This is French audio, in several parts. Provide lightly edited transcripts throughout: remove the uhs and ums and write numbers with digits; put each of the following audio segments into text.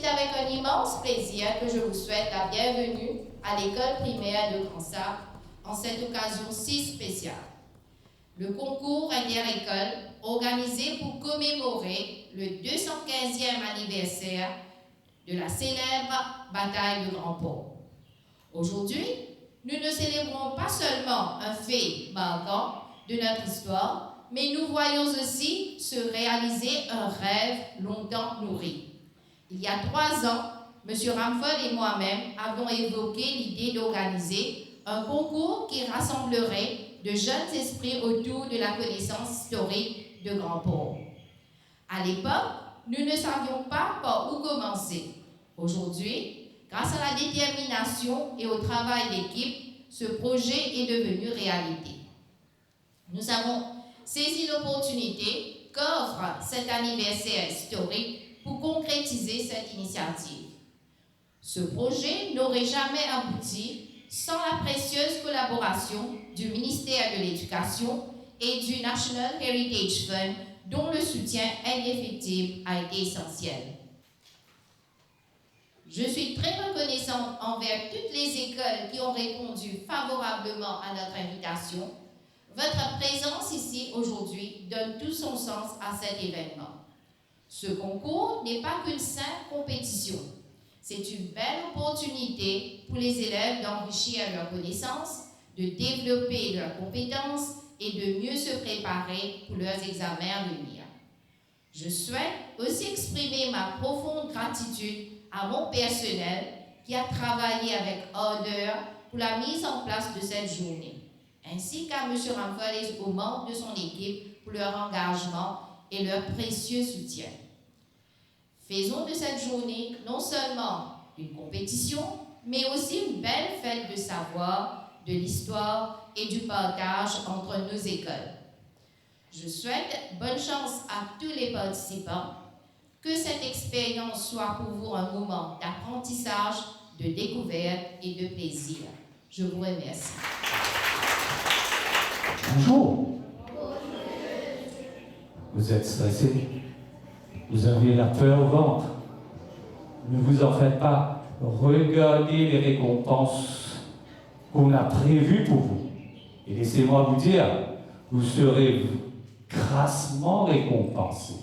c'est avec un immense plaisir que je vous souhaite la bienvenue à l'école primaire de Grand-Sabre en cette occasion si spéciale. Le concours inter-école organisé pour commémorer le 215e anniversaire de la célèbre bataille de Grand Port. Aujourd'hui, nous ne célébrons pas seulement un fait marquant de notre histoire, mais nous voyons aussi se réaliser un rêve longtemps nourri. Il y a 3 ans, M. Ramphel et moi-même avons évoqué l'idée d'organiser un concours qui rassemblerait de jeunes esprits autour de la connaissance historique de Grand Port. À l'époque, nous ne savions pas par où commencer. Aujourd'hui, grâce à la détermination et au travail d'équipe, ce projet est devenu réalité. Nous avons saisi l'opportunité qu'offre cet anniversaire historique pour concrétiser cette initiative. Ce projet n'aurait jamais abouti sans la précieuse collaboration du ministère de l'Éducation et du National Heritage Fund, dont le soutien indéfectible a été essentiel. Je suis très reconnaissante envers toutes les écoles qui ont répondu favorablement à notre invitation. Votre présence ici aujourd'hui donne tout son sens à cet événement. Ce concours n'est pas qu'une simple compétition. C'est une belle opportunité pour les élèves d'enrichir leurs connaissances, de développer leurs compétences et de mieux se préparer pour leurs examens à venir. Je souhaite aussi exprimer ma profonde gratitude à mon personnel qui a travaillé avec ardeur pour la mise en place de cette journée, ainsi qu'à M. Ramphel et aux membres de son équipe pour leur engagement et leur précieux soutien. Faisons de cette journée non seulement une compétition, mais aussi une belle fête de savoir, de l'histoire et du partage entre nos écoles. Je souhaite bonne chance à tous les participants, que cette expérience soit pour vous un moment d'apprentissage, de découverte et de plaisir. Je vous remercie. Bonjour. Vous êtes stressé? Vous avez la peur au ventre? Ne vous en faites pas. Regardez les récompenses qu'on a prévues pour vous. Et laissez-moi vous dire, vous serez grassement récompensé.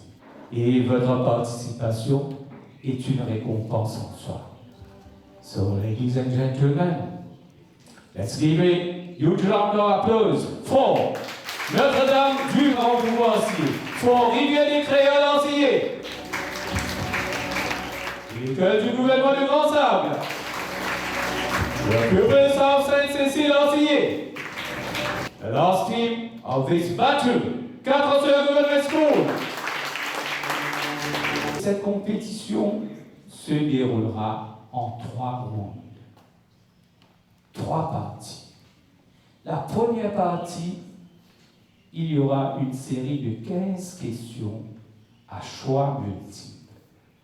Et votre participation est une récompense en soi. So, ladies and gentlemen, let's give a huge round of applause for Notre-Dame du Grand Pouvoirsy, for Rivière des Créoles Antillais, l'École du gouvernement de Grand-Sable, the pupils of Sainte-Cécile Antillais, the last team of this battle, 4 Government School. Cette compétition se déroulera en 3 rounds, 3 parties. La première partie, il y aura une série de 15 questions à choix multiples,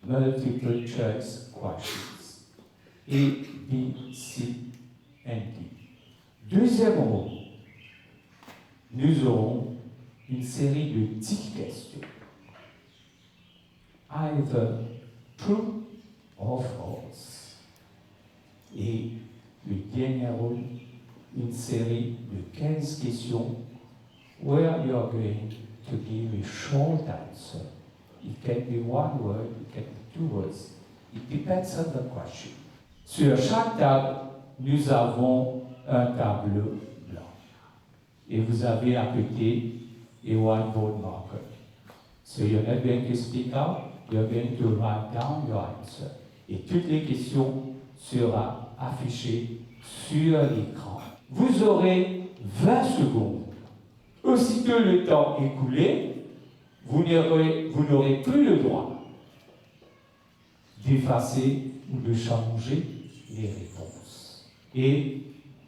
multiple choice questions, A, B, C et D. Deuxième round, nous aurons une série de 10 questions, either true or false. Et le dernier round, une série de 15 questions where you are going to give a short answer. It can be 1 word, it can be 2 words. It depends on the question. Sur chaque table, nous avons un tableau blanc. Et vous avez à côté a whiteboard marker. So you're not going to speak out, you're going to write down your answer. Et toutes les questions seront affichées sur l'écran. Vous aurez 20 secondes. Aussitôt le temps écoulé, vous n'aurez plus le droit d'effacer ou de changer les réponses. Et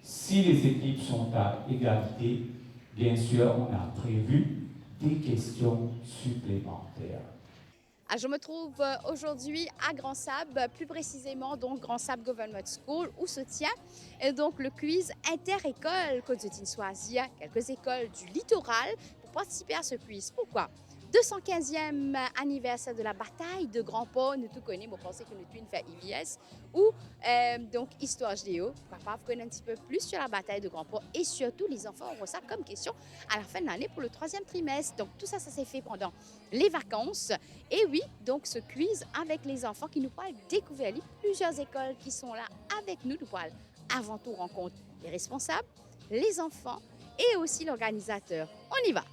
si les équipes sont à égalité, bien sûr, on a prévu des questions supplémentaires. Je me trouve aujourd'hui à Grand-Sabre, plus précisément donc Grand-Sabre Government School, où se tient donc le quiz inter-école. Côte-de-Tine choisir quelques écoles du littoral pour participer à ce quiz. Pourquoi? 215e anniversaire de la bataille de Grand Port, nous tout connaissons, vous pensez que nous tous fait IBS, ou donc histoire géo, pourquoi pas vous connaissez un petit peu plus sur la bataille de Grand Port et surtout les enfants auront ça comme question à la fin de l'année pour le 3e trimestre. Donc tout ça, ça s'est fait pendant les vacances. Et oui, donc ce quiz avec les enfants qui nous parlent découvrir plusieurs écoles qui sont là avec nous, nous parlent avant tout rencontre les responsables, les enfants et aussi l'organisateur. On y va.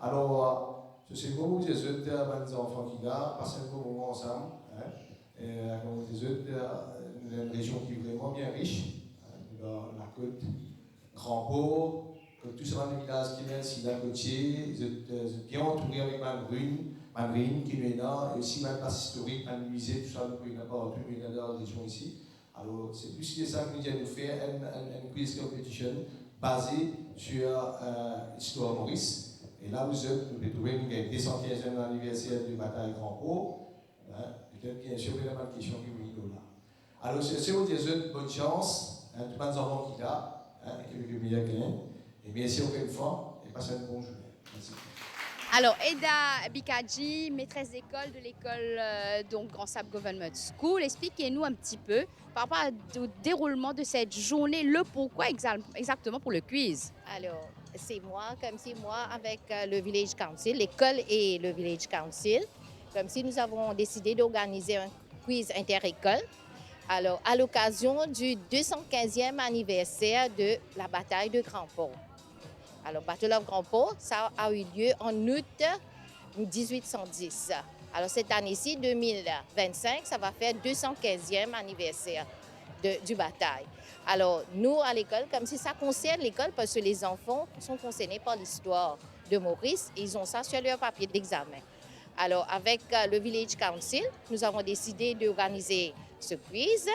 Alors, je sais que vous êtes des enfants qui là, passez un bon moment ensemble. Comme vous êtes une région qui est vraiment bien riche, la côte, Grand Port, tout ça dans les villages qui viennent ici d'un côté, vous êtes bien entourés avec Manrine qui est là, et aussi même place historique, un musée, tout ça, vous pouvez n'importe où, mais dans la région ici. Alors, c'est plus que ça que nous allons faire, une quiz competition basée sur l'histoire Maurice. Et là, vous pouvez trouver le 215e anniversaire de la bataille Grand Port. Peut-être bien sûr, il y a une question qui vous là. Alors, c'est vous dire bonne chance, tout le monde enfants qui là, et que le meilleur gagne. Et merci encore une fois, et passez une bonne journée. Merci. Alors, Eda Bikadji, maîtresse d'école de l'école donc Grand Sab Government School, expliquez-nous un petit peu par rapport au déroulement de cette journée, le pourquoi exactement pour le quiz. Alors, c'est moi, comme si moi, avec le Village Council, l'école et le Village Council, comme si nous avons décidé d'organiser un quiz inter-école. Alors, à l'occasion du 215e anniversaire de la bataille de Grand Port. Alors, Battle of Grand Port, ça a eu lieu en août 1810. Alors, cette année-ci, 2025, ça va faire 215e anniversaire du bataille. Alors, nous, à l'école, comme si ça concerne l'école, parce que les enfants sont concernés par l'histoire de Maurice, ils ont ça sur leur papier d'examen. Alors, avec le Village Council, nous avons décidé d'organiser ce quiz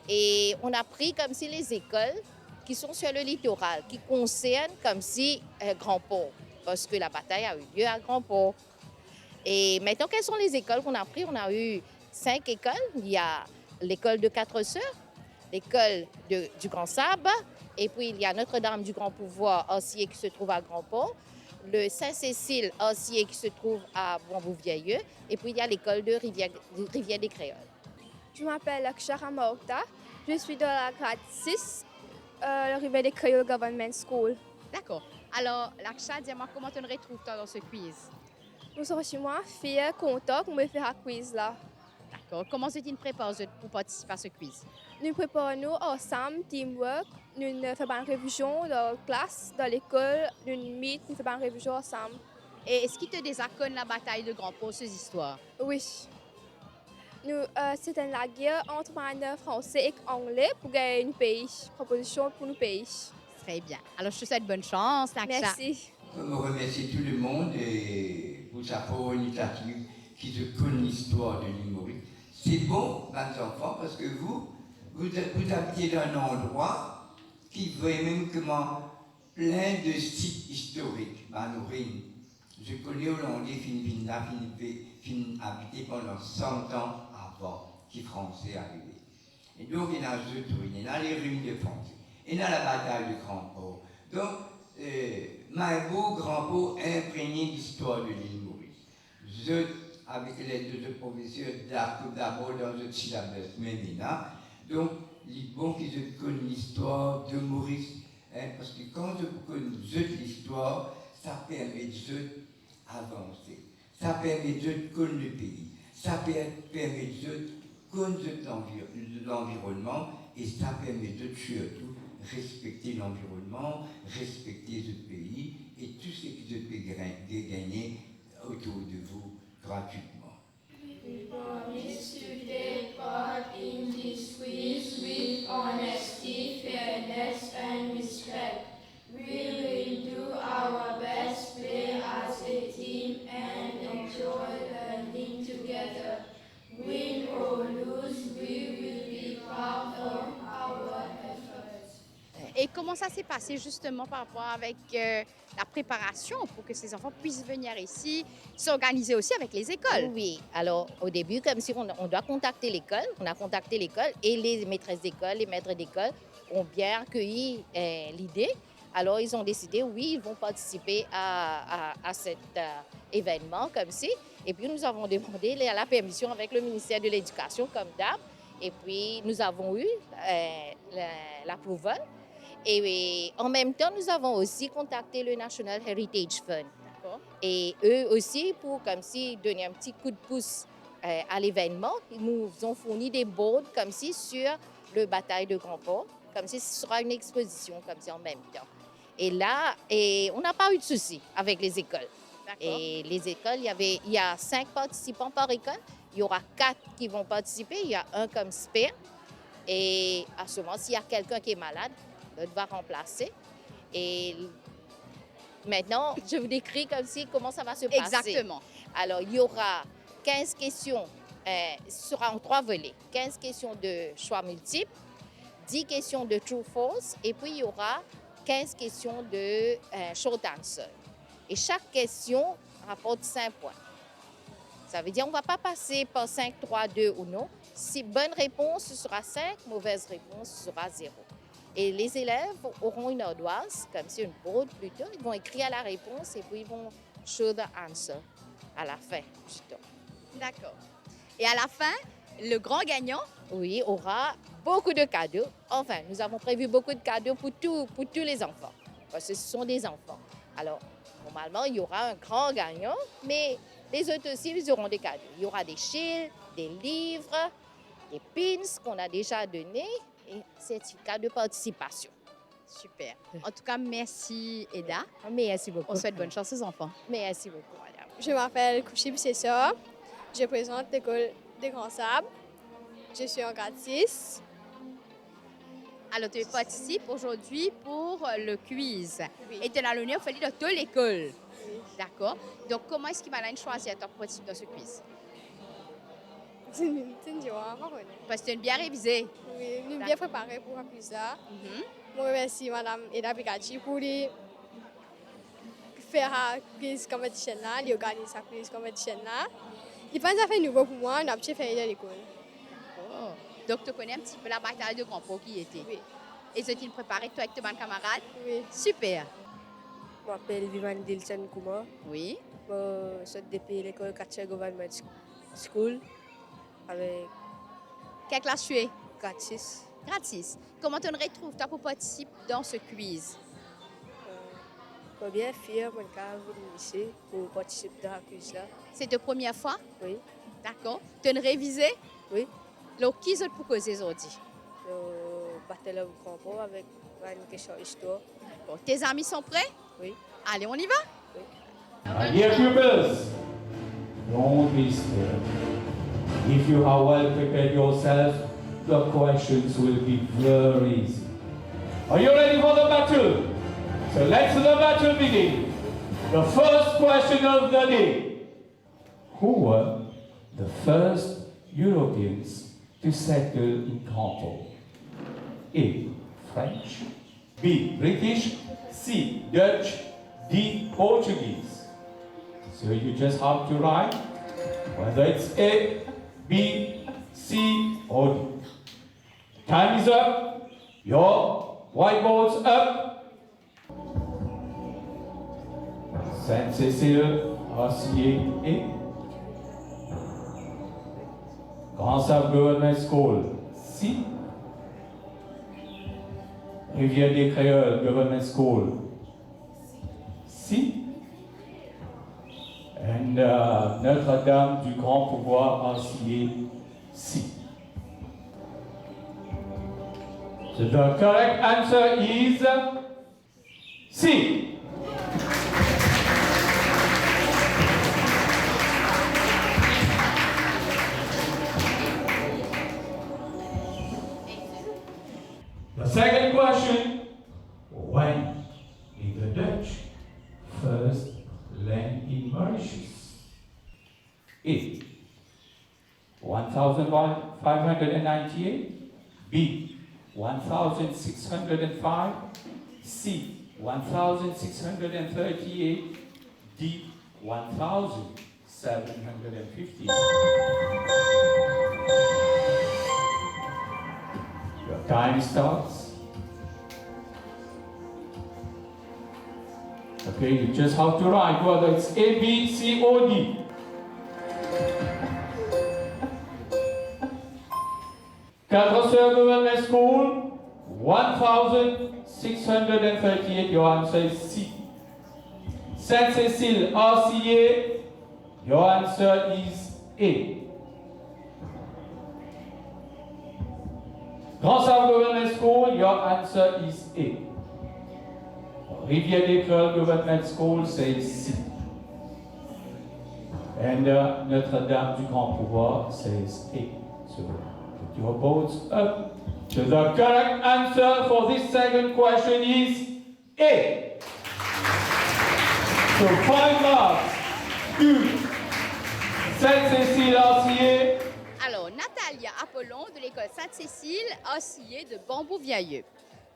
et on a pris comme si les écoles qui sont sur le littoral, qui concernent comme si Grand Port, parce que la bataille a eu lieu à Grand Port. Et maintenant, quelles sont les écoles qu'on a pris? On a eu 5 écoles. Il y a l'école de 4 sœurs, l'école du Grand Sab, et puis il y a Notre-Dame du Grand Pouvoir aussi qui se trouve à Grand Port, le Saint-Cécile aussi qui se trouve à Boisbouvieilleux, et puis il y a l'école de Rivière des Créoles. Je m'appelle Akshara Maurta, je suis dans la grade 6, le Rivière des Créoles Government School. D'accord. Alors, Laksha, dis-moi comment tu te retrouves dans ce quiz? Nous sommes chez moi, fiers, contents pour me faire un quiz là. D'accord. Comment est-ce que tu te prépares pour participer à ce quiz? Nous préparons ensemble, teamwork, nous faisons une révision dans la classe, dans l'école, nous faisons une révision ensemble. Et est-ce qu'il te désacconne la bataille de Grand Port, ces histoires? Oui. C'était la guerre entre manière français et anglais pour gagner un pays, proposition pour nos pays. Très bien. Alors, je te souhaite bonne chance, Laksha. Merci. Je remercie tout le monde pour sa forme initiative qui se connaît l'histoire de l'île Maurice. C'est bon, mes enfants, parce que vous habitez dans un endroit qui est même plein de sites historiques. Manourin, je connais Hollandais fin habité pendant 100 ans avant que les Français arrivaient. Et donc, il y a il y a les ruines de France, il y a la bataille de Grand Port. Donc, Maïbo, Grand Port, imprégné d'histoire de l'île Maurice. Avec l'aide de ce professeur d'abord dans le syllabus Ménina. Donc, il est bon qu'ils connaissent l'histoire de Maurice. Parce que quand je connais l'histoire, ça permet d'avancer. Ça permet de connaître le pays. Ça permet de connaître l'environnement. Et ça permet de surtout respecter l'environnement, respecter le pays et tout ce que vous pouvez gagner autour de vous gratuitement. We promise to take part in this quiz with honesty, fairness, and respect. We will do our best, play as a team, and enjoy learning together. Win or lose, we will be proud of our efforts. Et comment ça s'est passé justement par rapport avec la préparation pour que ces enfants puissent venir ici, s'organiser aussi avec les écoles? Oui, alors au début, comme si on doit contacter l'école, on a contacté l'école et les maîtresses d'école, les maîtres d'école ont bien accueilli l'idée Alors, ils ont décidé, oui, ils vont participer à cet événement comme ci. Et puis, nous avons demandé la permission avec le ministère de l'Éducation, comme d'hab. Et puis, nous avons eu l'approval. Et en même temps, nous avons aussi contacté le National Heritage Fund. Et eux aussi, pour comme si donner un petit coup de pouce à l'événement, ils nous ont fourni des boards comme si sur le bataille de Grand Port, comme si ce sera une exposition comme si en même temps. Et là, on n'a pas eu de soucis avec les écoles. Et les écoles, il y a 5 participants par école. Il y aura 4 qui vont participer. Il y a un comme spare. Et à ce moment, s'il y a quelqu'un qui est malade, l'autre va remplacer. Et maintenant, je vous décris comme si comment ça va se passer. Exactement. Alors, il y aura 15 questions, ce sera en 3 volets. 15 questions de choix multiples, 10 questions de true-false, et puis il y aura 15 questions de short answer. Et chaque question rapporte 5 points. Ça veut dire qu'on ne va pas passer par 5, 3, 2 ou non. Si bonne réponse, ce sera 5, mauvaise réponse, ce sera 0. Et les élèves auront une ardoise, comme si une board plutôt. Ils vont écrire la réponse et puis ils vont show the answer à la fin du temps. D'accord. Et à la fin, le grand gagnant, oui, aura beaucoup de cadeaux. Enfin, nous avons prévu beaucoup de cadeaux pour tous les enfants, parce que ce sont des enfants. Alors, normalement, il y aura un grand gagnant, mais les autres aussi, ils auront des cadeaux. Il y aura des shields, des livres, des pins qu'on a déjà donnés et certificats de participation. Super. En tout cas, merci Eda. Merci beaucoup. On souhaite bonne chance aux enfants. Merci beaucoup, madame. Je m'appelle Kouchib Sessa. Je présente l'école des Grands Sables. Je suis en grade 6. Alors, tu participes aujourd'hui pour le quiz. Oui. Et tu es dans l'honneur de toute l'école. Oui. D'accord. Donc, comment est-ce qu'il va choisir toi pour participer dans ce quiz? C'est une joie, Parce que tu es bien révisé. Oui, nous bien préparé pour appuyer ça. Je remercie Madame Eda Pikachi pour faire la quiz competition là, organiser sa quiz competition là. Il pense que ça fait nouveau pour moi, on a fait faire à l'école. Oh. Donc, tu connais un petit peu la bataille de Grand Port qui était. Oui. Et ce qu'il préparé toi avec tes bons camarades? Oui. Super. Je m'appelle Vivan Dilson Kouma. Oui. Je suis depuis l'école Katcher Government School avec Quelle classe tu es? grade 6. Grade 6. Comment tu retrouves toi pour participer dans ce quiz? Je suis bien fier de venir au lycée pour participer dans la quiz là. C'est ta première fois? Oui. D'accord. Tu as révisé? Oui. Donc, qui est pour causer aujourd'hui? Je battais le grand port avec une question d'histoire. Bon, tes amis sont prêts? Oui. Allez, on y va? My dear pupils, don't be scared. If you have well prepared yourself, the questions will be very easy. Are you ready for the battle? So let's the battle begin. The first question of the day. Who were the first Europeans to settle in Grand Port? A. French. B. British. C. Dutch. D. Portuguese. So you just have to write whether it's A, B, C, or D. Time is up. Your whiteboard's up. Sainte-Cécile, Rassier et Grand Sable Government School. C. Rivière des Créoles Government School. C. And Notre-Dame du Grand Pouvoir Rassier. C. So the correct answer is C. The second question, when did the Dutch first land in Mauritius? A. 1598, B. 1605, C. 1638, D. 1750. Your time starts Okay, you just have to write whether it's A, B, C, or D. Quatre Sœurs Government School, 1,638, your answer is C. Sainte-Cécile RCA, your answer is A. Grand Sable Government School, your answer is A. Rivière-des-Prairies Government School says C. And Notre-Dame du Grand Pouvoir says A. So put your votes up. So the correct answer for this second question is A. So 5 marks to Sainte-Cécile RCA. Alors, Natalia Apollon de l'école Sainte-Cécile, oscillée de Bambou-Viailleux.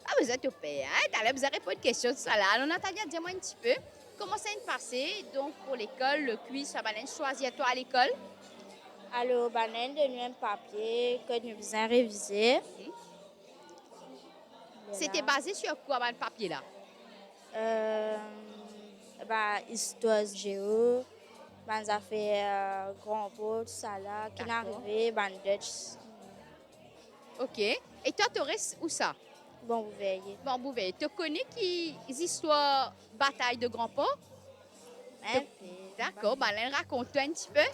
Ah, vous êtes au pays, hein? T'as vous avez pas de questions de ça là. Alors, Natalia, dis-moi un petit peu, comment ça s'est passé donc pour l'école, le quiz, ça va choisir toi à l'école? Alors, on a donné un papier que nous faisons réviser. C'était basé sur quoi, le papier là? Histoire géo, on a fait grand pot, tout ça là, qui est arrivé, Dutch. Ok. Et toi, tu restes où ça? Bon, vous veillez. Bon, vous veillez. Tu connais qui histoires bataille de grand pot? D'accord. Ben, raconte-toi un petit peu.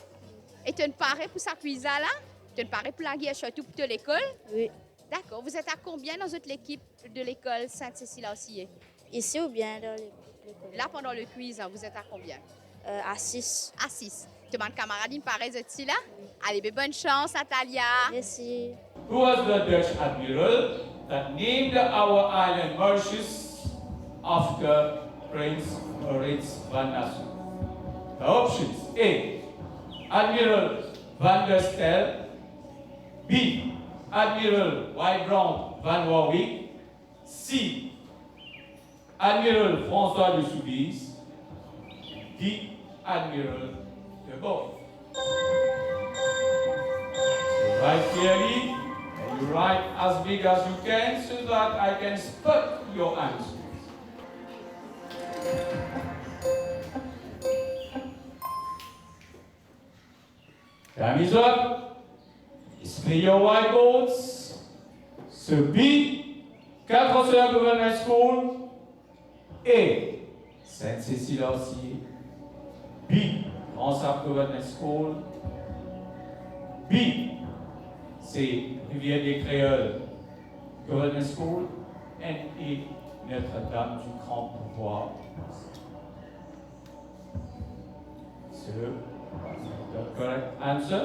Et tu ne parais pour sa cuisine là? Tu ne parais pour la guerre surtout pour l'école? Oui. D'accord. Vous êtes à combien dans votre équipe de l'école Sainte-Cécile aussi? Ici ou bien dans l'école? Là, pendant le quiz, vous êtes à combien? À 6. À 6. Tu demandes camarade, il paraît ici là? Allez, bonne chance, Natalia. Merci. Who was the Dutch admiral that named our island Mauritius after Prince Maurits van Nassau? The options: A. Admiral van der Stel, B. Admiral Wybrand van Warwick, C. Admiral François de Soubise, D. Admiral de Both. So write clearly, and you write as big as you can so that I can spot your answers. Time is up. Display your whiteboards. So B, Quatre Sœurs Government School. A, Sainte-Cécile RCA. B, Grand Sable Government School. B, c'est Rivière-des-Créoles Government School. And A, Notre-Dame du Grand Pouvoir. So, the correct answer?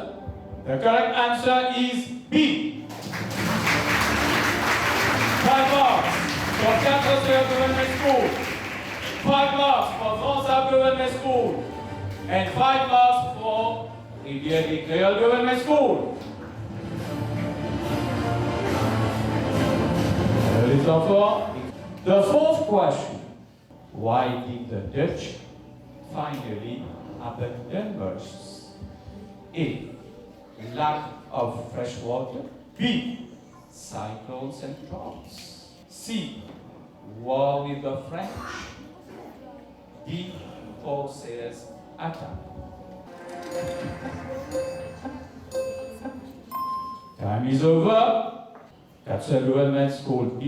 The correct answer is B. 5 marks for Quatre Sœurs Government School. 5 marks for Grand Sable Government School. And 5 marks for Rivière-des-Créoles Government School. Les enfants, the fourth question. Why did the Dutch finally abandon Mauritius? A, lack of fresh water. B, cyclones and droughts. C, war with the French. D, forces attack. Time is over. Quatre Government School B,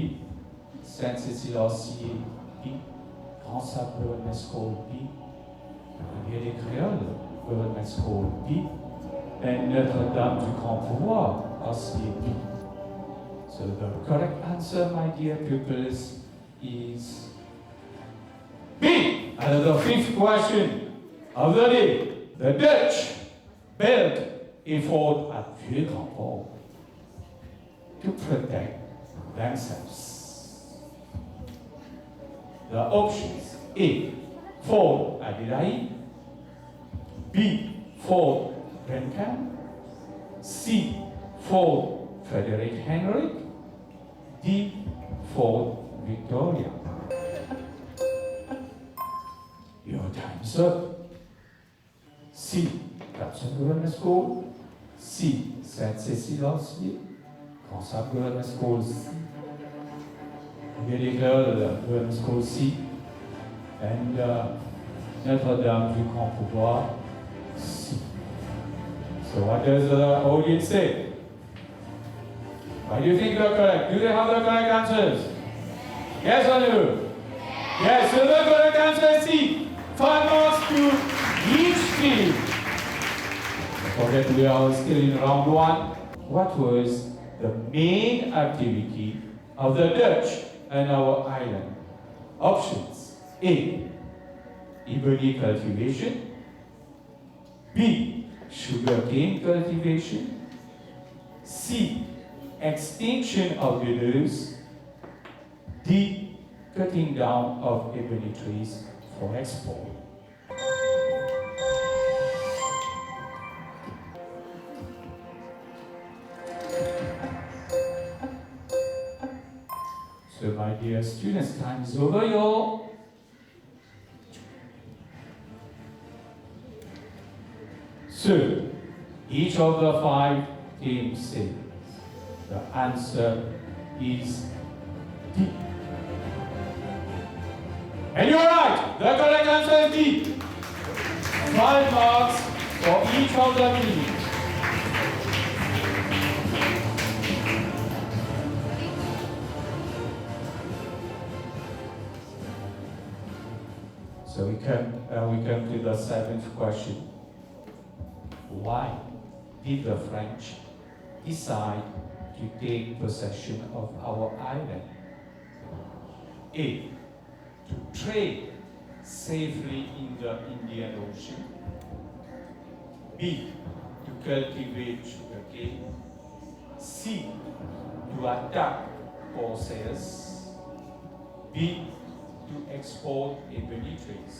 Sainte-Cécile RCA B, Grand Sable Government School B, Rivière-des-Créoles Government School B, et Notre-Dame du Grand Pouvoir RCA B. So the correct answer, my dear pupils, is B. And the fifth question of the day. The Dutch built a fort at Vieux-Grand-Port to protect themselves. The options: A, Fort Adélaïde, B, Fort Duncan, C, Fort Frederick Henry, D, Fort Victoria. Your time's up. C, Captain Government School, C, Sainte-Cécile RCA, Grand Sable Government School C, Rivière-des-Créoles Government School C, And Notre-Dame du Grand Pouvoir, C. So what does the audience say? Why do you think they're correct? Do they have the correct answers? Yes or no? Yes, so the correct answer is C. 5 marks to each team. Forget we are still in round 1. What was the main activity of the Dutch on our island? Options: A. Ebony cultivation. B. Sugarcane cultivation. C. Extinction of willows. D. Cutting down of ebony trees for export. So my dear students, time is over, y'all. So, each of the 5 teams say the answer is D. And you're right, the correct answer is D. 5 marks for each of the teams. So we come to the 7th question. Why did the French decide to take possession of our island? A. To trade safely in the Indian Ocean. B. To cultivate sugarcane. C. To attack corsairs. D. To export ebony trees.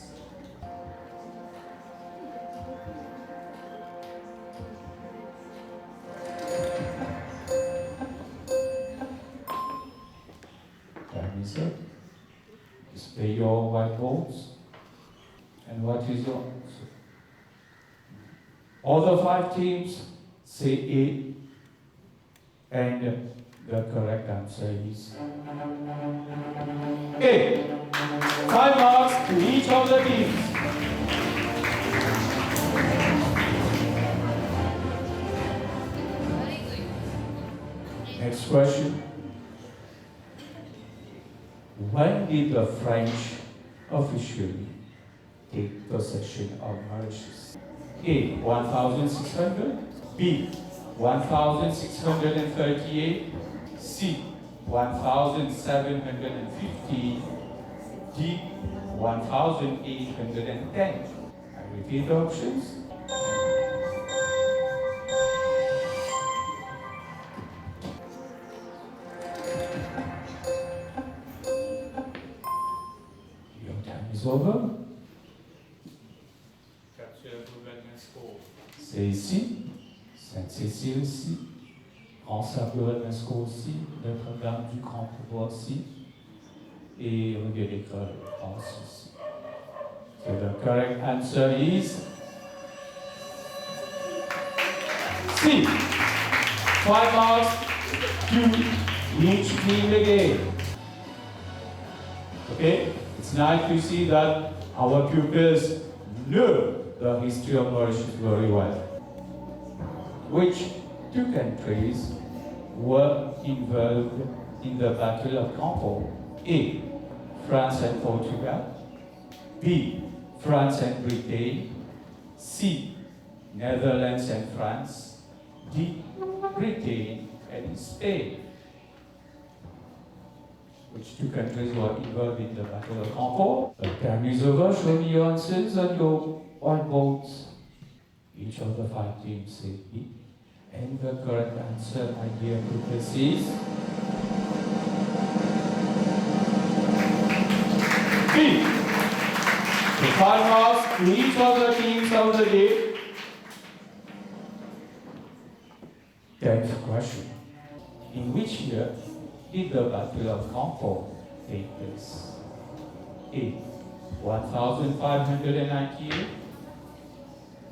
Time is up. Display your whiteboards. And what is your answer? All the 5 teams say A, and the correct answer is A. 5 marks to each of the teams. Next question. When did the French officially take possession of Mauritius? A. 1600. B. 1638. C. 1750. D. 1810. I repeat the options. Your time is over. C'est ici, Sainte-Cécile ici, Grand Saint-Gouvernement aussi, Notre-Dame du Grand Pouvoir aussi, et rue de l'Ecole ici. So the correct answer is C. 5 marks to each team again. Okay, it's nice to see that our pupils know the history of Mauritius very well. Which 2 countries were involved in the Battle of Campo? A. France and Portugal. B. France and Britain. C. Netherlands and France. D. Britain and Spain. Which 2 countries were involved in the Battle of Campo? The time is over. Show me your answers on your whiteboards. Each of the 5 teams say B. And the correct answer, my dear pupils, is B. So 5 marks to each of the teams of the day. 10th question. In which year did the Battle of Campo take place? A. 1598.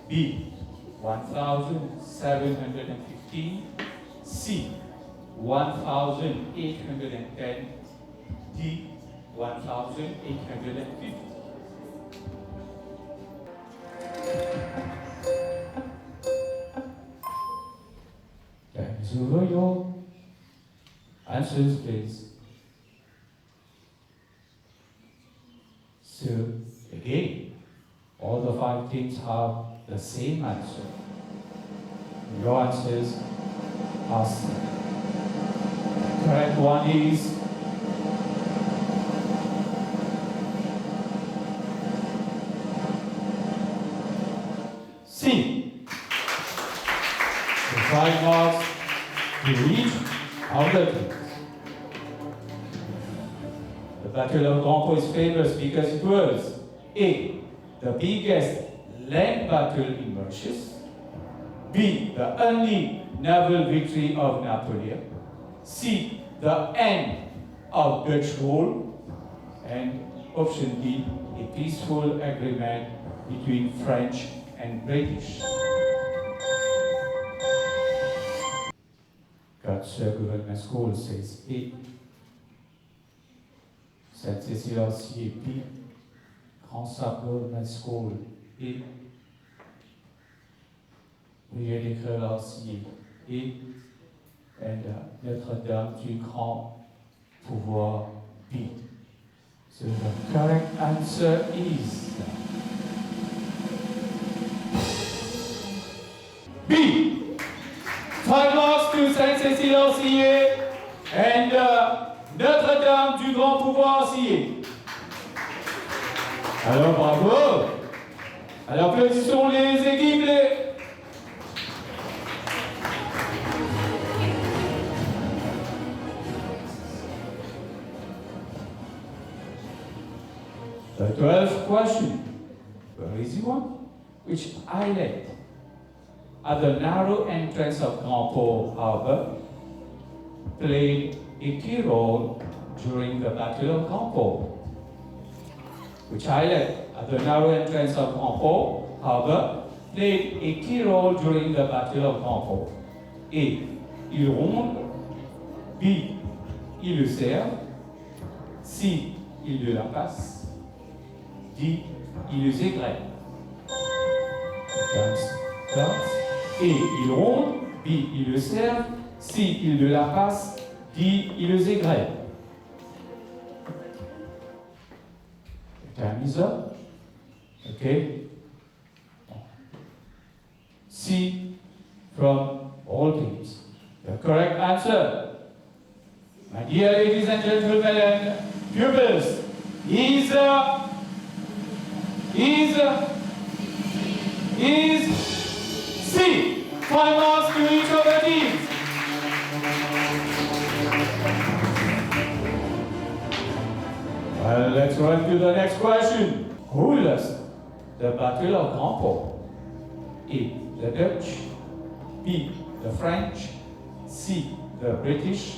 B. 1715. C. 1810. D. 1850. over your answers, please. So, again, all the 5 teams have the same answer. Your answers are same. The correct one is C. The 5 marks to each of the teams. The Battle of Grand is famous because it was A. the biggest land battle in Mauritius, B. the only naval victory of Napoleon, C. the end of Dutch rule, and option D. a peaceful agreement between French and British. Culture Government School says A. St. Cecilia CAP, Grand Government School A. Brigade d'écrire A. And Notre-Dame du Grand Pouvoir B. So the correct answer is B. 5 marks to St. Cecilia CA and Notre-Dame du Grand Pouvoir CA. Alors bravo. Alors applaudissons les équipes. The 12th question, very easy one, which islet at the narrow entrance of Grand Port Harbour played a key role during the Battle of Grand Port. Which islet at the narrow entrance of Grand Port Harbour played a key role during the Battle of Grand Port? A. Île Ronde, B. Île Serve, C. Île de la Passe, D. Île Aigrette. A. Île Ronde, B. Île Serve, C. Île de la Passe, D. Île Aigrette. Time is up. Okay. C from all teams. The correct answer, my dear ladies and gentlemen and pupils, is C. 5 marks to each of the teams. Well, let's run to the next question. Who lost the Battle of Grand Port? A. The Dutch, B. the French, C. the British,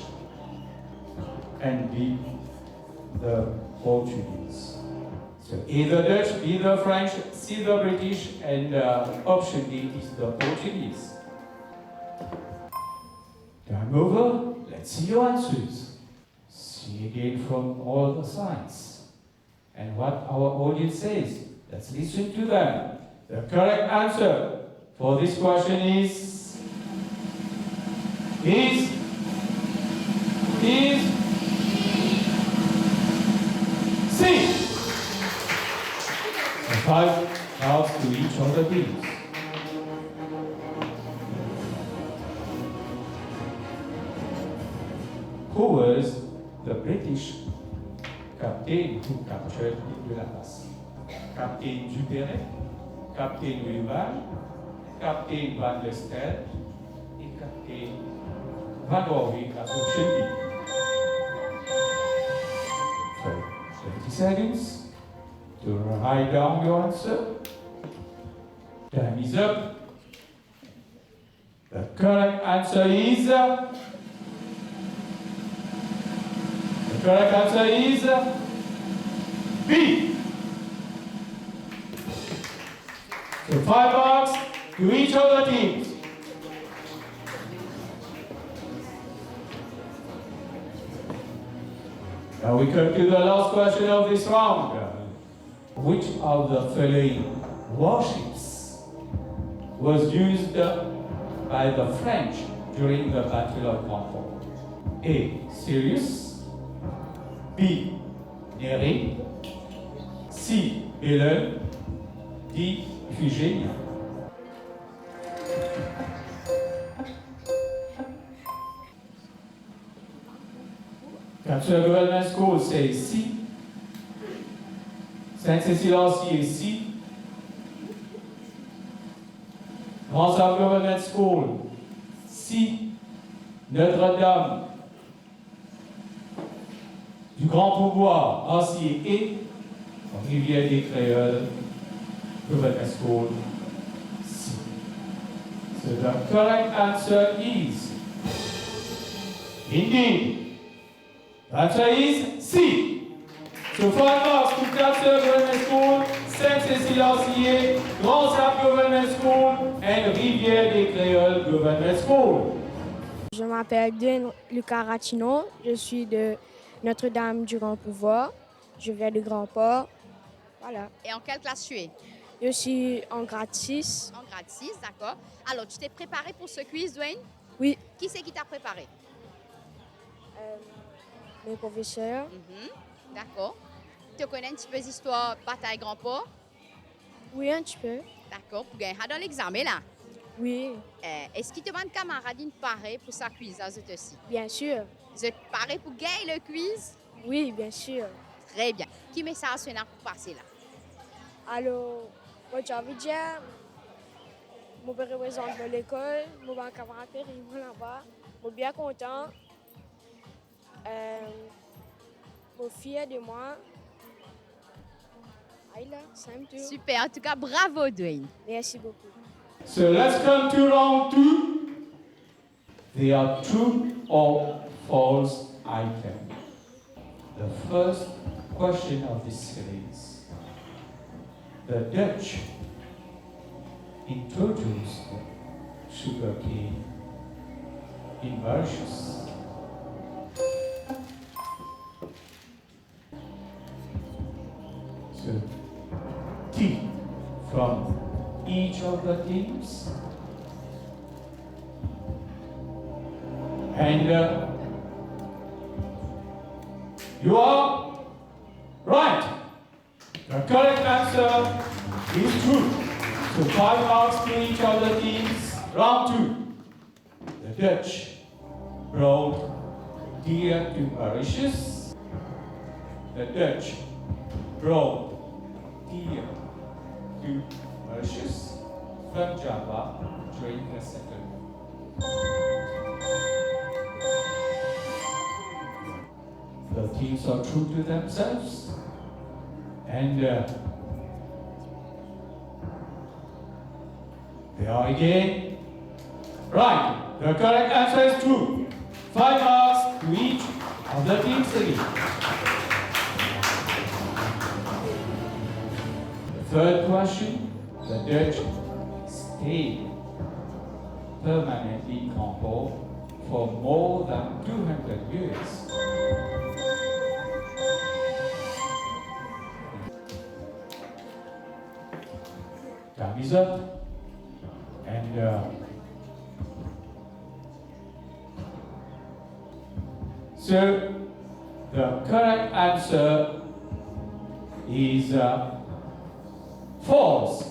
and D. the Portuguese. So A. the Dutch, B. the French, C. the British, and option D is the Portuguese. Time over. Let's see your answers. See again from all the sides. And what our audience says. Let's listen to them. The correct answer for this question is C. 5 marks to each of the teams. Who was the British captain who captured l'île de la Passe? Captain Duperret, Captain William, Captain Van der Stel, et Captain Van Warwick as option B. 30 seconds to write down your answer. Time is up. The correct answer is B. So 5 marks to each of the teams. Now we come to the last question of this round. Which of the following warships was used by the French during the Battle of Concord. A. Serious. B. Neri. C. Belen. D. Fugenia. Capture Government School, c'est C. Sainte-Cécile-Ancier, C. Responsable Government School, C. Notre-Dame du Grand Pouvoir, Ancier et Rivière des Créoles, Government School, C. So the correct answer is, indeed, the answer is C. So 5 marks to Capture Government School, Sainte-Cécile-Ancier, Grand Sable Government School, and Rivière des Créoles Government School. Je m'appelle Dwayne Lucas Ratino, je suis de Notre-Dame du Grand Pouvoir, je viens de Grand-Port. Voilà. Et en quelle classe tu es? Je suis en grade 6. En grade 6, d'accord. Alors, tu t'es préparé pour ce quiz, Dwayne? Oui. Qui c'est qui t'a préparé? Mes professeurs. D'accord. Tu connais un petit peu l'histoire bataille Grand-Port? Oui, un petit peu. D'accord. Pour gagner dans l'examen, là? Oui. Est-ce qu'il te demande camarade pareil pour sa quiz à cette aussi? Bien sûr. Vous êtes pareil pour gagner le quiz? Oui, bien sûr. Très bien. Qui message on a pour passer là? Alors, moi, j'ai envie de dire, je représente l'école, mon camarade est là-bas, je suis bien content, je suis fier de moi. Super, en tout cas, bravo Dwayne. Merci beaucoup. So let's come to round 2. They are true or false items. The first question of this series. The Dutch introduced sugarcane in Mauritius. So, T from each of the teams. And you are right. The correct answer is true. So 5 marks to each of the teams. Round 2. The Dutch brought deer to Mauritius. The Dutch brought deer to Mauritius from Java during the settlement. The teams are true to themselves, and they are again right. The correct answer is true. 5 marks to each of the teams again. The third question, the Dutch stayed permanently in Grand-Port for more than 200 years. Time is up, and so the correct answer is false.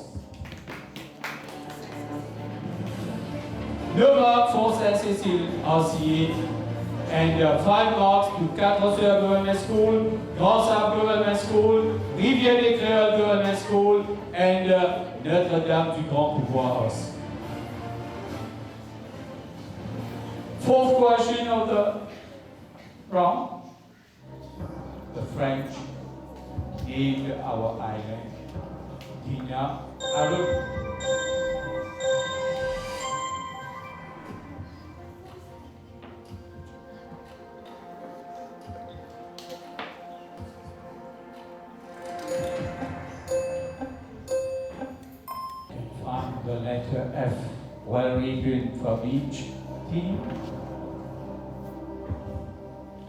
No mark for Sainte-Cécile-Ancier, and 5 marks to Quatre Sœurs Government School, Grand Sable Government School, Rivière des Créoles Government School, and Notre-Dame du Grand Pouvoir aussi. Fourth question of the round. The French named our island Dina Arab. The letter F, well written from each team.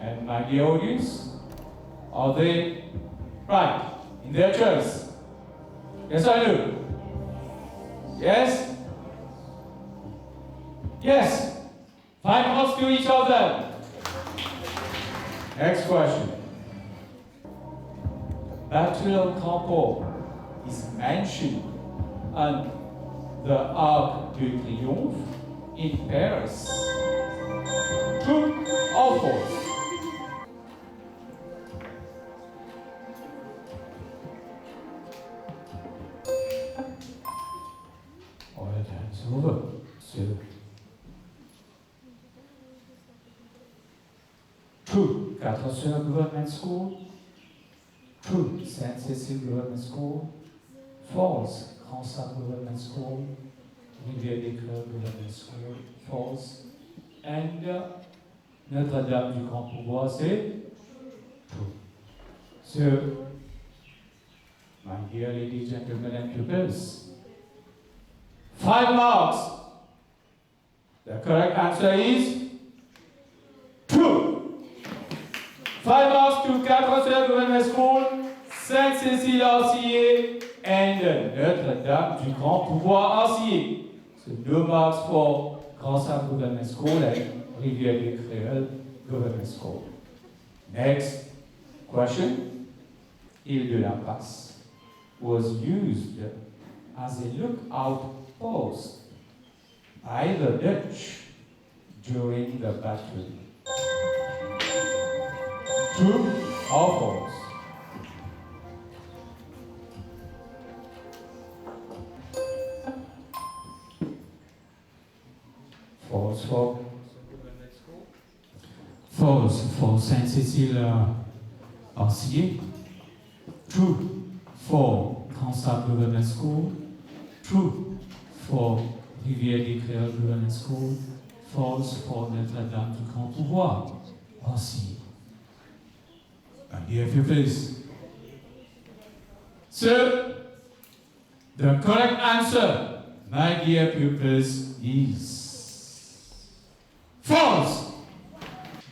And my dear audience, are they right in their choice? Yes or no? Yes? Yes? 5 points to each of them. Next question. Battle of Campo is mentioned on the Arc de Triomphe in Paris. True or false? All the time's over. So, true, 4 Sœurs Government School. True, Sainte-Cécile Government School. False, Grand Sud Government School. Ecole Government School. False. And Notre-Dame du Grand Pouvoir, c'est true. So, my dear ladies, gentlemen, and pupils, 5 marks. The correct answer is true. 5 marks to 4 Sœurs Government School, Sainte-Cécile Arcier, and Notre-Dame du Grand Pouvoir Arcier. So no marks for Grand Sud Government School and Rivière des Créoles Government School. Next question. Île de la Passe was used as a lookout post by the Dutch during the battle. True or false? False for false for Sainte-Cécile Arcier. True for Grand Sud Government School. True for Rivière des Créoles Government School. False for Notre-Dame du Grand Pouvoir Arcier. My dear pupils. So, the correct answer, my dear pupils, is false.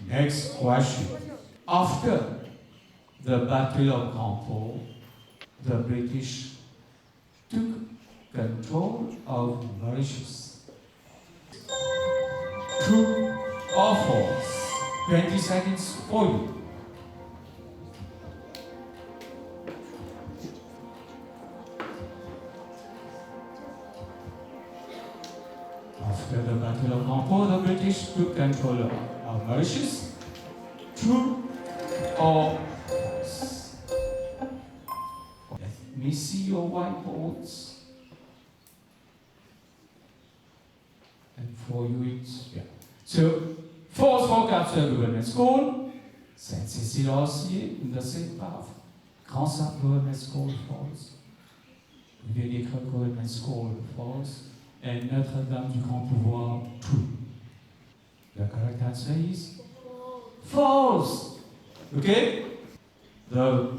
Next question. After the Battle of Campo, the British took control of Mauritius. True or false? 20 seconds for you. After the Battle of Campo, the British took control of Mauritius. True or false? Let me see your whiteboards. And for you it's, yeah. So, false for Capture Government School, Sainte-Cécile Arcier in the same path. Grand Sud Government School, false. Ecole Government School, false. And Notre-Dame du Grand Pouvoir, true. The correct answer is false. Okay? The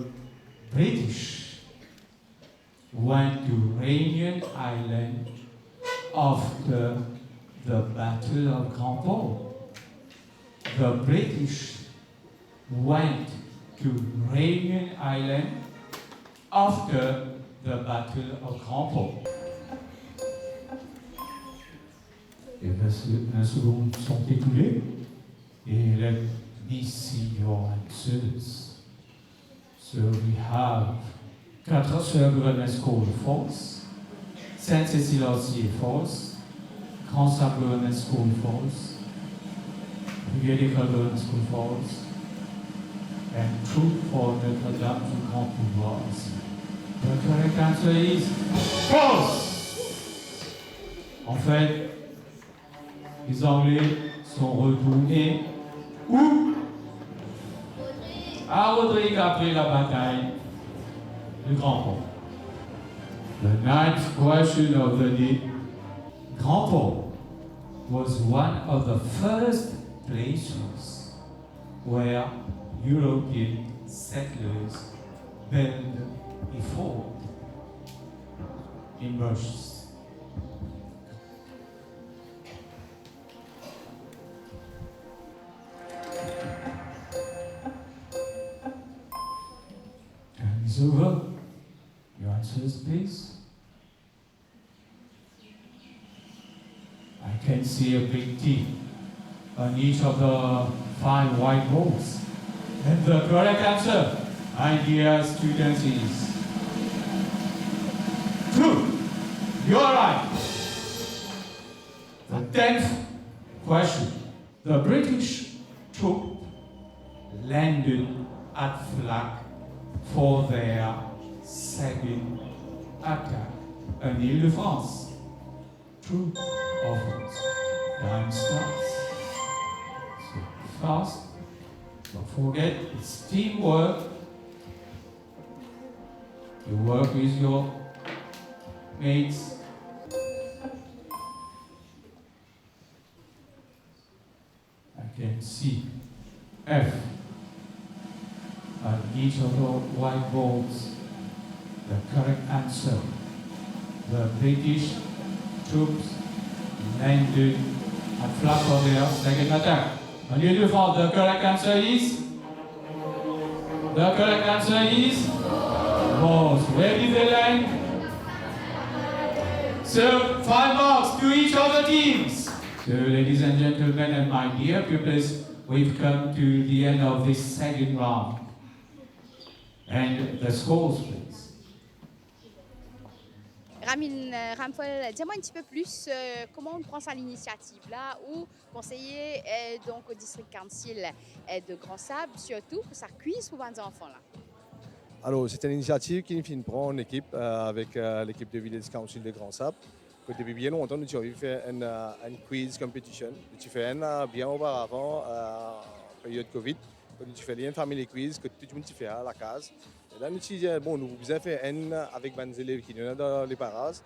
British went to Réunion Island after the Battle of Campo. The British went to Réunion Island after the Battle of Campo. Et les secondes sont écoulées et let me see your answers. So we have 4 Sœurs Government School, false. Sainte-Cécile Arcier, false. Grand Sud Government School, false. Ecole Government School, false. And true for Notre-Dame du Grand Pouvoir. The correct answer is false. En fait, les Anglais sont retournés où? À Rodrigue après la bataille du Grand Pont. The ninth question of the day. Grand Pont was one of the first places where European settlers built a fort in Mauritius. Is over. Your answers, please. I can see a big T. on each of the 5 white balls. And the correct answer, dear students, is 2. You're right. The 10th question. The British troop landed at Flag for their second attack on Ile-de-France. True or false? Time starts. So fast. Don't forget, it's teamwork. You work with your mates. I can see F on each of the white balls. The correct answer. The British troops landed at Flag for their second attack. On Ile-de-France, the correct answer is? The correct answer is? False. Where did they land? So, 5 marks to each of the teams. So, ladies and gentlemen, and my dear pupils, we've come to the end of this second round. And the scores, please. Ramphol, dis-moi un petit peu plus comment on prend ça l'initiative là, ou conseiller donc au district council de Grand Sable, surtout pour sa cuisse pour les enfants là. Alors, c'est une initiative qui nous prend en équipe avec l'équipe de Village Council de Grand Sable. Depuis bien longtemps, nous avons fait une quiz competition. Nous avons fait bien auparavant, en période Covid. Nous avons fait une family quiz que tout le monde fait à la case. Et là, nous avons dit, bon, nous avons fait un avec les élèves qui sont dans les parages.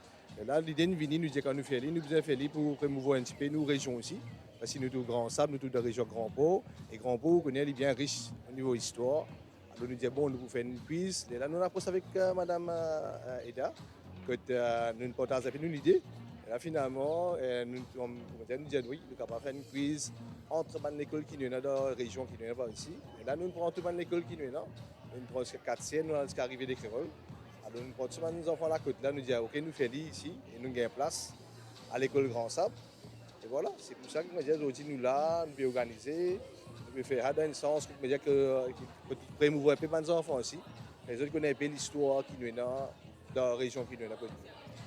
Et là, l'idée nous vient, nous dit qu'on nous fait nous avons fait pour promouvoir un petit peu nos régions aussi. Parce que nous sommes Grand Sable, nous sommes de la région Grand Pau. Et Grand Pau, on connaît, il est bien riche au niveau histoire. Alors, nous disons, bon, nous faisons une quiz. Et là, nous avons approché avec Madame Eda, que nous partageons avec nous l'idée. Et là, finalement, nous disons, oui, nous avons fait une quiz entre les écoles qui sont dans la région qui sont ici. Et là, nous prenons toutes les écoles qui sont là. Nous prenons 4 siennes, nous sommes arrivés des Créoles. Alors, nous prenons tous les enfants à la côte. Là, nous disons, OK, nous faisons ici et nous gagnons place à l'école Grand Sable. Et voilà, c'est pour ça que nous disons, aujourd'hui, nous là, nous pouvons organiser, nous pouvons faire un sens, nous disons que nous promouvoir un peu les enfants aussi. Les autres connaissent un peu l'histoire qui est dans la région qui est dans la côte.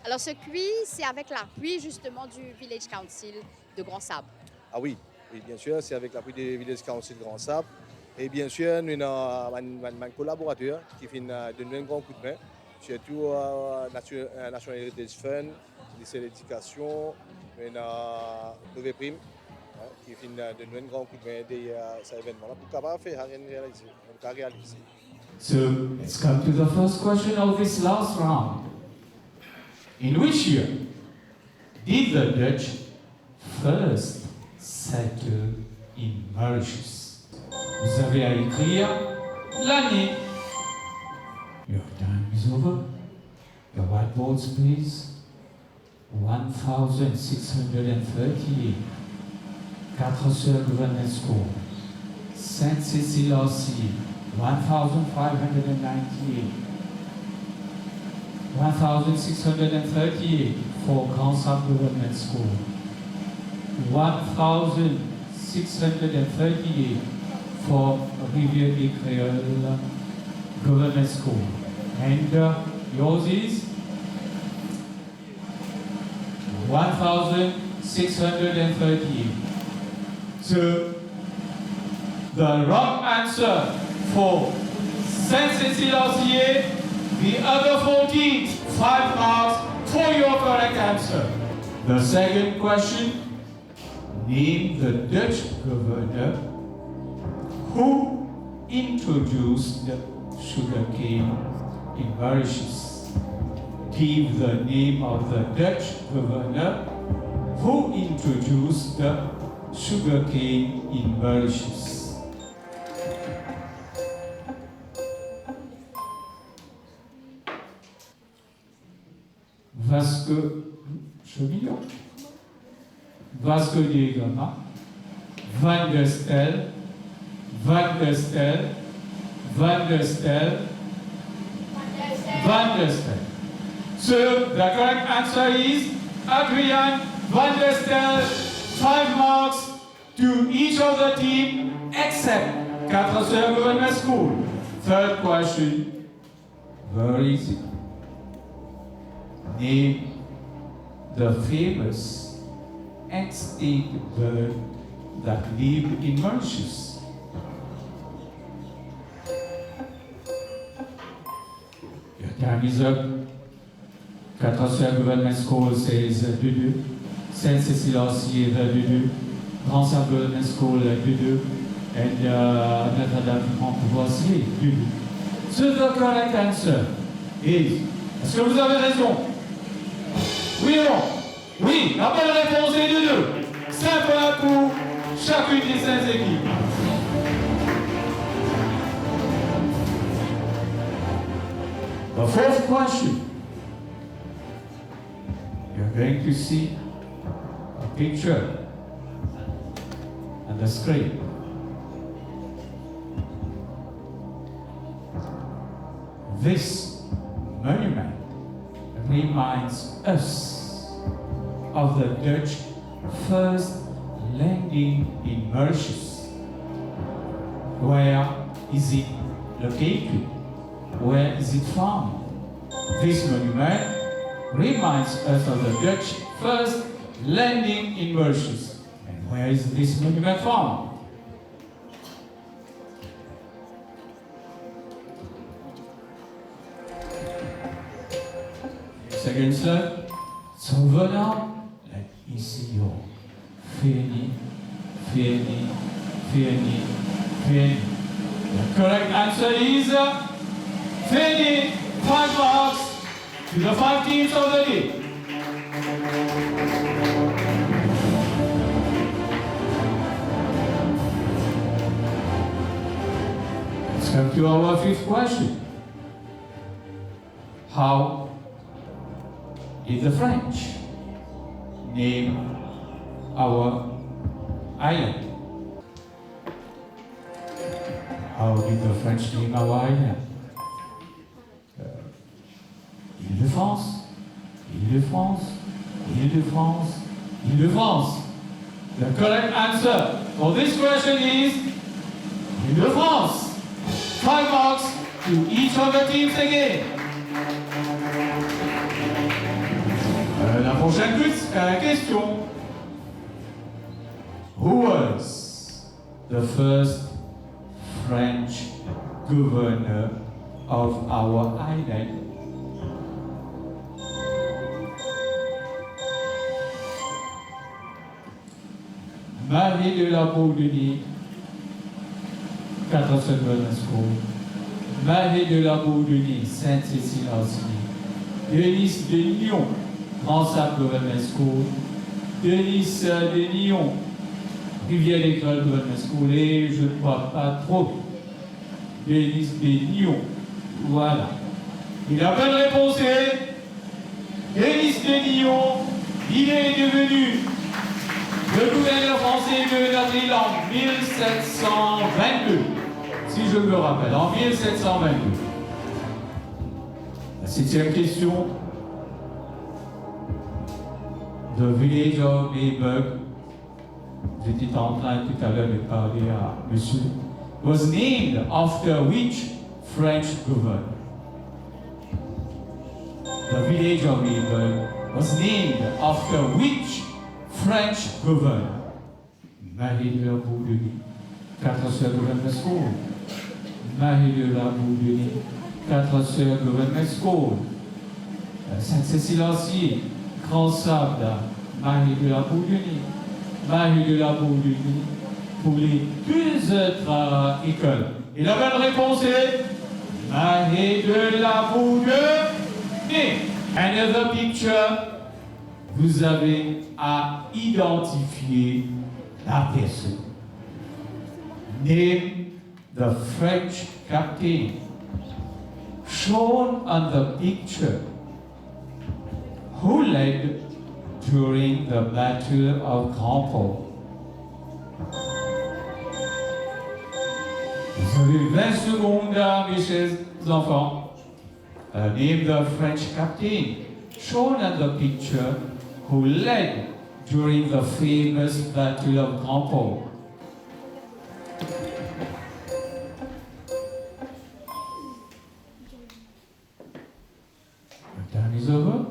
Alors, ce quiz, c'est avec l'appui justement du Village Council de Grand Sable. Ah oui, oui, bien sûr, c'est avec l'appui du Village Council de Grand Sable. Et bien sûr, nous avons un collaborateur qui fait donner un grand coup de main, surtout National Heritage Fund, lycée d'éducation, nous avons Nouvelle Prime, qui fait donner un grand coup de main à cet événement-là pour pouvoir faire réaliser. So, let's come to the first question of this last round. In which year did the Dutch first settle in Mauritius? Vous avez à écrire l'année. Your time is over. Your whiteboards, please. 1638. 4 Sœurs Government School. Sainte-Cécile-Orsier. 1598. 1638 for Grand Sable Government School. 1638 for Rivière des Créoles Government School. And yours is 1638. So the wrong answer for Sainte-Cécile-Orsier, the other 14, 5 marks for your correct answer. The second question, name the Dutch governor who introduced sugarcane in Mauritius. Give the name of the Dutch governor who introduced the sugarcane in Mauritius. Vasco Chemillon, Vasco de Gama, Van der Stel, Van der Stel, Van der Stel, Van der Stel. So the correct answer is Adrian Van der Stel, 5 marks to each of the team except 4 sœurs government school. Third question, very easy. Name the famous extinct bird that lived in marshes. Your time is up. 4 sœurs government school says 2-2. Sainte-Cécile-Ancier 2-2. Grand-Sœur government school 2-2. And Notre-Dame Francois-Ancier 2-2. So the correct answer is, est-ce que vous avez raison? Oui ou non? Oui, la bonne réponse est 2-2. 5 points pour chacune des 5 équipes. The fourth question. You're going to see a picture on the screen. This monument reminds us of the Dutch first landing in Mauritius. Where is it located? Where is it found? This monument reminds us of the Dutch first landing in Mauritius. And where is this monument found? Second slide. Souvenant, like ici, fini, fini, fini, fini. The correct answer is fini. 5 marks to the 5 teams of the day. Let's come to our 5th question. How did the French name our island? How did the French name our island? Île-de-France, Île-de-France, Île-de-France, Île-de-France. The correct answer for this question is Île-de-France. 5 marks to each of the teams again. La prochaine question. Who was the first French governor of our island? Marie de la Bourdonnais, 4 secondes school. Marie de la Bourdonnais, Sainte-Cécile-Ancier. Denise de Lyon, Responsable Government School, Denise de Lyon, Ecole Government School, et je ne crois pas trop, Denise de Lyon. Voilà. Et la bonne réponse est Denise de Lyon. Il est devenu le gouverneur français de notre île en 1722, si je me rappelle, en 1722. La 7e question. The village of Mayburg, j'étais en train tout à l'heure de parler à monsieur, was named after which French governor? The village of Mayburg was named after which French governor? Marie de la Bourdonnais, 4 sœurs government school. Marie de la Bourdonnais, 4 sœurs government school. Sainte-Cécile-Ancier, Grand-Sable, Marie de la Bourdonnais, Marie de la Bourdonnais, pour les 2 autres écoles. Et la bonne réponse est Marie de la Bourdonnais. Another picture. Vous avez à identifier la personne. Name the French captain shown on the picture who led during the Battle of Grand Port. Vous avez 20 secondes, mes chers enfants. Name the French captain shown on the picture who led during the famous Battle of Grand Port. The time is over.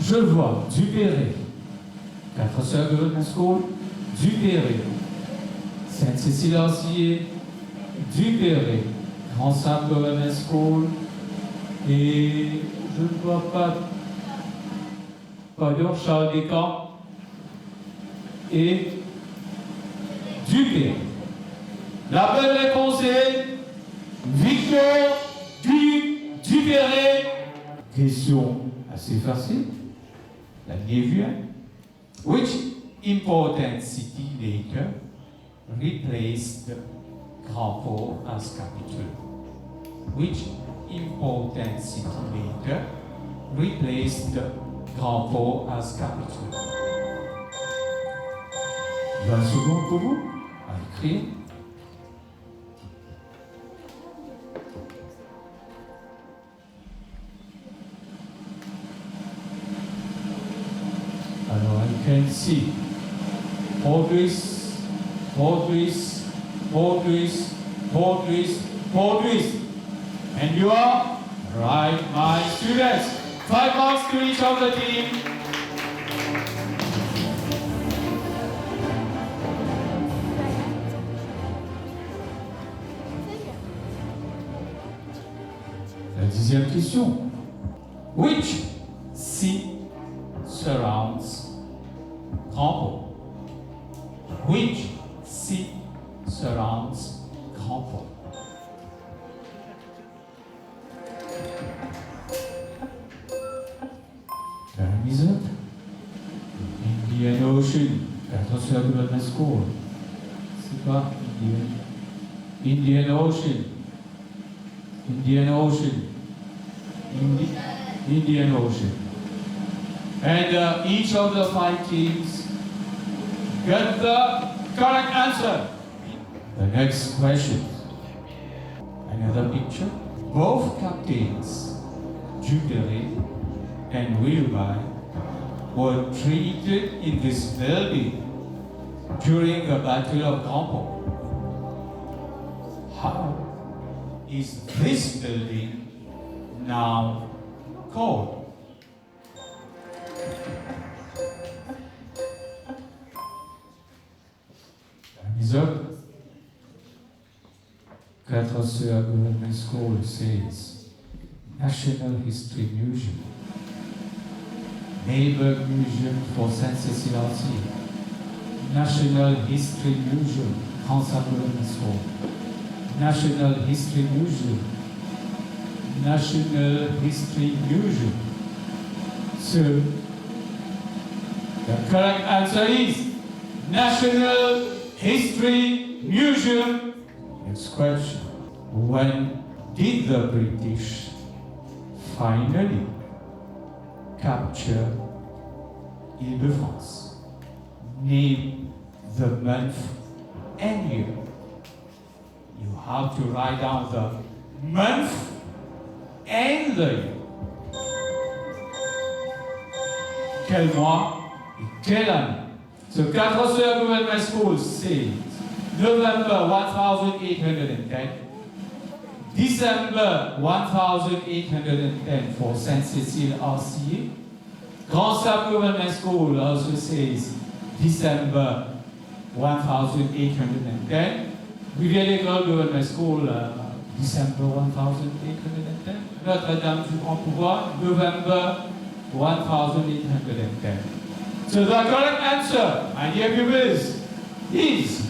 Je vois Dupéré, 4 Sœurs Government School, Dupéré, Sainte-Cécile-Ancier, Dupéré, Grand Sam Government School, et je ne vois pas d'or, Charles Descamps, et Dupéré. La bonne réponse est Victor Dupéré. Question assez facile. La vient. Which important city later replaced Grand Port as capital? Which important city later replaced Grand Port as capital? 20 secondes pour vous à écrire. Alors, I can see Portuguese, Portuguese, Portuguese, Portuguese, Portuguese. And you are right, my students. 5 marks to each of the team. La 10e question. Which sea surrounds Grand Port? Which sea surrounds Grand Port? Time is up. Indian Ocean, 4 Sœurs Government School. C'est pas Indian Ocean. Indian Ocean. Indian Ocean. And each of the 5 teams got the correct answer. The next question. Another picture. Both captains, Jupiter and Wilby, were treated in this building during the Battle of Grand Port. How is this building now called? Time is up. 4 Sœurs Government School says National History Museum, Neighborhood Museum for Sainte-Cécile-Ancier, National History Museum, Grand Sam Government School, National History Museum, National History Museum. So, the correct answer is National History Museum. Next question. When did the British finally capture Ile-de-France? Name the month and year. You have to write down the month and the year. Quel mois et quelle année? So 4 Sœurs Government School says November 1810, December 1810 for Sainte-Cécile-Ancier. Grand Sam Government School also says December 1810. Ecole Government School, December 1810. Notre-Dame du Grand Pouvoir, November 1810. So the correct answer, my dear pupils, is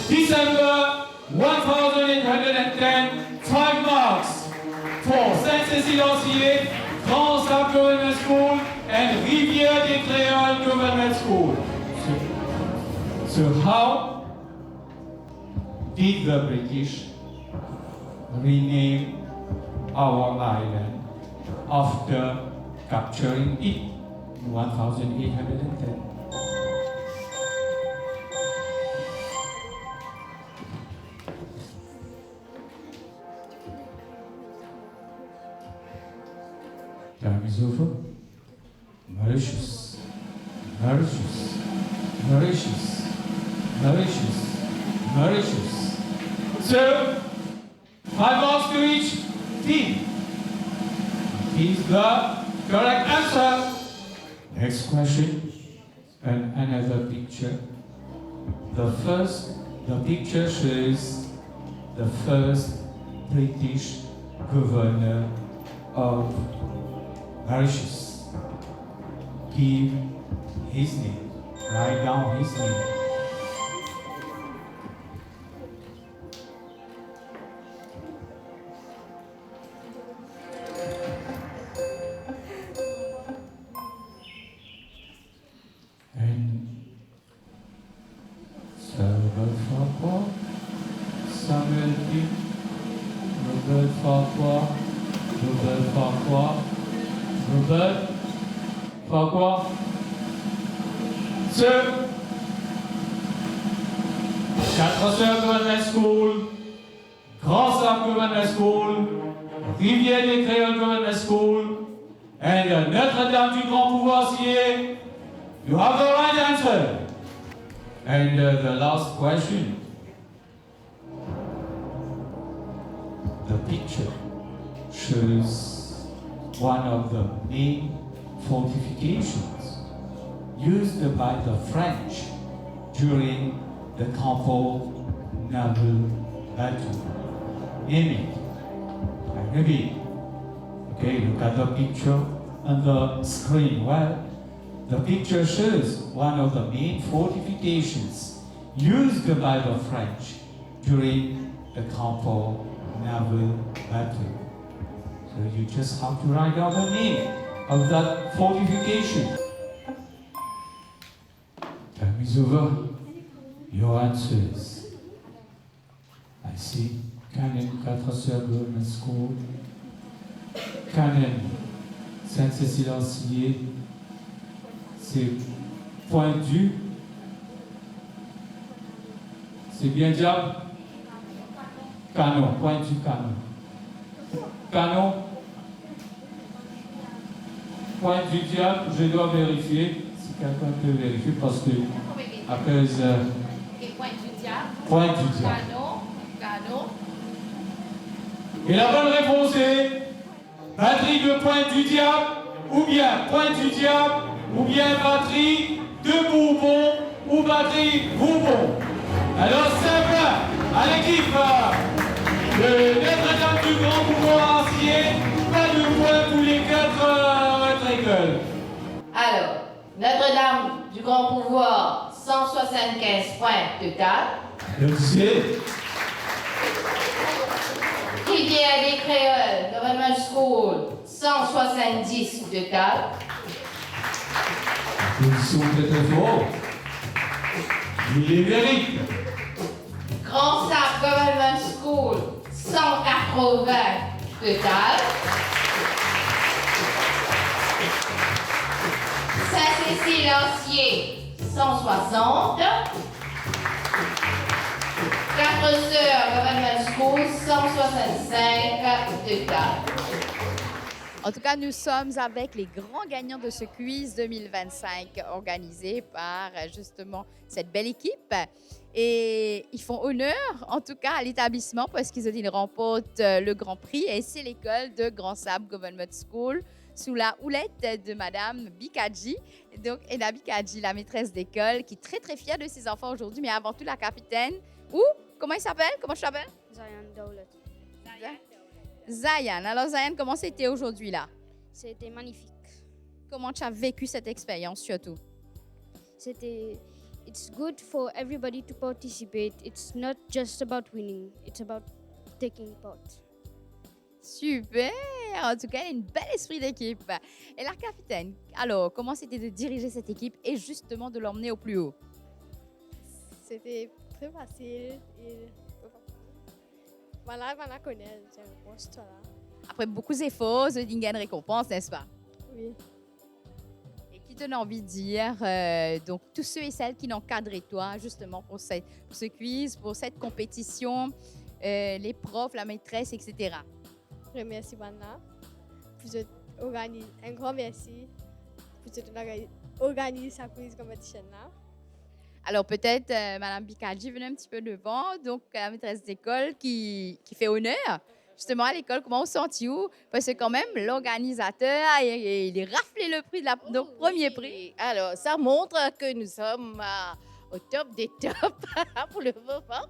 December 1810, 5 marks for Sainte-Cécile-Ancier, Grand Sam Government School, and Rivière des Créoles Government School. So how did the British rename our island after capturing it in 1810? Time is over. Malicious, malicious, malicious, malicious, malicious. So, 5 marks to each team. It is the correct answer. Next question, and another picture. The picture shows the first British governor of Mauritius. Give his name. Write down his name. And Robert Farquhar, Samuel Pitt, Robert Farquhar, Robert Farquhar, Robert Farquhar. Sir, 4 Sœurs Government School, Grand Sable Government School, Rivière des Créoles Government School, and Notre-Dame du Grand Pouvoisier. You have the right answer. And the last question. The picture shows one of the main fortifications used by the French during the Campo naval battle. Name it. Maybe. Okay, look at the picture on the screen. Well, the picture shows one of the main fortifications used by the French during the Campo naval battle. So you just have to write down the name of that fortification. Time is over. Your answers. I see Canon 4 Sœurs Government School, Canon Sainte-Cécile-Ancillé, c'est pointu. C'est bien diable? Canon, pointu canon. Canon, point du diable, je dois vérifier. Si quelqu'un peut vérifier, parce que après. Point du diable. Point du diable. Canon. Et la bonne réponse est batterie de pointe du diable, ou bien pointe du diable, ou bien batterie de Bourbon, ou batterie Bourbon. Alors c'est bien à l'équipe de Notre-Dame du Grand Pouvoir Ancien, pas de points pour les 4 écoles. Alors, Notre-Dame du Grand Pouvoir, 175 points total. Merci. Rivière des Créoles, Government School, 170 total. Ils sont très forts. Il les mérite. Grand Sable Government School, 180 total. Saint-Cécile-Ancier, 160. 4 Sœurs Government School, 165 total. En tout cas, nous sommes avec les grands gagnants de ce quiz 2025 organisé par justement cette belle équipe. Et ils font honneur, en tout cas, à l'établissement parce qu'ils remportent le grand prix. Et c'est l'école de Grand Sable Government School sous la houlette de Madame Bikadji. Donc, Eda Bikadji, la maîtresse d'école, qui est très, très fière de ses enfants aujourd'hui, mais avant tout la capitaine. Comment il s'appelle? Comment tu t'appelles? Zayan Dowlet. Zayan. Alors, Zayan, comment c'était aujourd'hui là? C'était magnifique. Comment tu as vécu cette expérience surtout? It's good for everybody to participate. It's not just about winning, it's about taking part. Super! En tout cas, un bel esprit d'équipe. Et la capitaine, alors, comment c'était de diriger cette équipe et justement de l'emmener au plus haut? C'était très facile et voilà, on connaît les réponses. Après beaucoup d'efforts, vous avez une récompense, n'est-ce pas? Oui. Et qui te donne envie de dire, donc tous ceux et celles qui l'encadrent toi, justement, pour ce quiz, pour cette compétition, les profs, la maîtresse, etc. Je remercie Vanna Un grand merci pour cette organiser sa quiz competition-là. Alors peut-être Madame Bikadji venait un petit peu devant, donc la maîtresse d'école qui fait honneur justement à l'école. Comment vous sentiez-vous? Parce que quand même l'organisateur, il a raflé le prix de notre premier prix. Alors ça montre que nous sommes au top des tops pour le moment.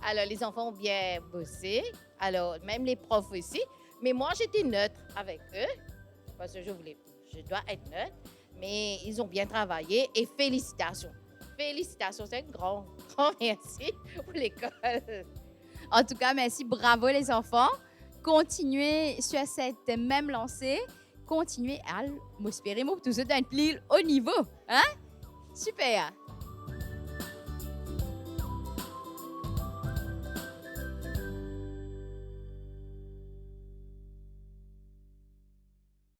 Alors les enfants ont bien bossé, alors même les profs aussi. Mais moi j'étais neutre avec eux parce que je dois être neutre. Mais ils ont bien travaillé et félicitations. Félicitations, c'est un grand merci pour l'école. En tout cas, merci, bravo les enfants. Continuez sur cette même lancée. Continuez à m'espérer, moi, tout ça d'un pli au niveau. Hein? Super!